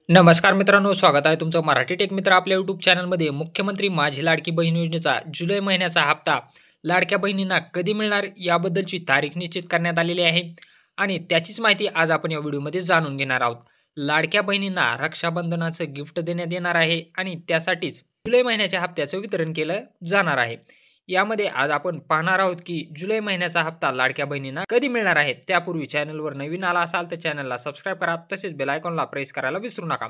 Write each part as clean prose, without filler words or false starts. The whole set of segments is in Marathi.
नमस्कार मित्रांनो, स्वागत आहे तुमचं मराठी टेक मित्र आपल्या यूट्यूब चॅनलमध्ये. मुख्यमंत्री माझी लाडकी बहीण योजनेचा जुलै महिन्याचा हप्ता लाडक्या बहिणींना कधी मिळणार याबद्दलची तारीख निश्चित करण्यात आलेली आहे आणि त्याचीच माहिती आज आपण या व्हिडिओमध्ये जाणून घेणार आहोत. लाडक्या बहिणींना रक्षाबंधनाचं गिफ्ट देण्यात येणार आहे आणि त्यासाठीच जुलै महिन्याच्या हप्त्याचं वितरण केलं जाणार आहे. यामध्ये आज आपण पाहणार आहोत की जुलै महिन्याचा हप्ता लाडक्या बहिणींना कधी मिळणार आहे. त्यापूर्वी चॅनलवर नवीन आला असाल तर चॅनलला सबस्क्राईब करा, तसेच बेल आयकॉनला प्रेस करायला विसरू नका.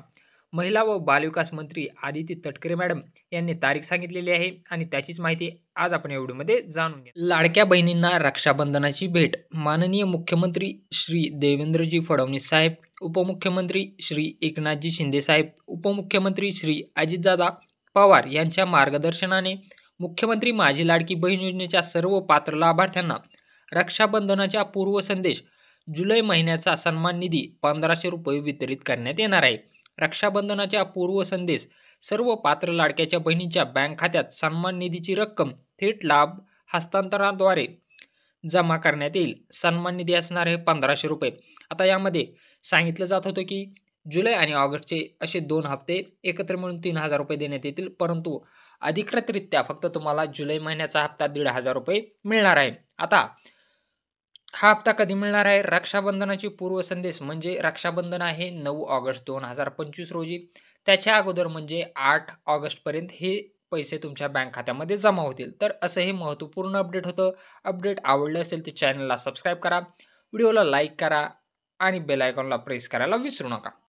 महिला व बालविकास मंत्री आदिती तटकरे मॅडम यांनी तारीख सांगितलेली आहे आणि त्याचीच माहिती आज आपण या व्हिडिओमध्ये जाणून घ्या. लाडक्या बहिणींना रक्षाबंधनाची भेट. माननीय मुख्यमंत्री श्री देवेंद्रजी फडणवीस साहेब, उपमुख्यमंत्री श्री एकनाथजी शिंदे साहेब, उपमुख्यमंत्री श्री अजितदादा पवार यांच्या मार्गदर्शनाने मुख्यमंत्री माझी लाडकी बहीण योजनेच्या सर्व पात्र लाभार्थ्यांना रक्षाबंधनाच्या पूर्वसंदेश जुलै महिन्याचा सन्मान निधी 1500 रुपये वितरित करण्यात येणार आहे. रक्षाबंधनाच्या पूर्वसंदेश सर्व पात्र लाडक्याच्या बहिणींच्या बँक खात्यात सन्मान निधीची रक्कम थेट लाभ हस्तांतरणाद्वारे जमा करण्यात येईल. सन्मान निधी असणार आहे 1500 रुपये. आता यामध्ये सांगितलं जात होतं की जुलै आणि ऑगस्टचे असे 2 हप्ते एकत्र मिळून 3000 रुपये देण्यात येतील, परंतु अधिकृतरित्या फक्त तुम्हाला जुलै महिन्याचा हप्ता 1500 रुपये मिळणार आहे. आता हा हप्ता कधी मिळणार आहे? रक्षाबंधनाची पूर्वसंदेश म्हणजे रक्षाबंधन आहे 9 ऑगस्ट 2025 रोजी. त्याच्या अगोदर म्हणजे 8 ऑगस्टपर्यंत हे पैसे तुमच्या बँक खात्यामध्ये जमा होतील. तर असं हे महत्त्वपूर्ण अपडेट होतं. अपडेट आवडलं असेल तर चॅनलला सबस्क्राईब करा, व्हिडिओला लाईक करा आणि बेल आयकॉनला प्रेस करायला विसरू नका.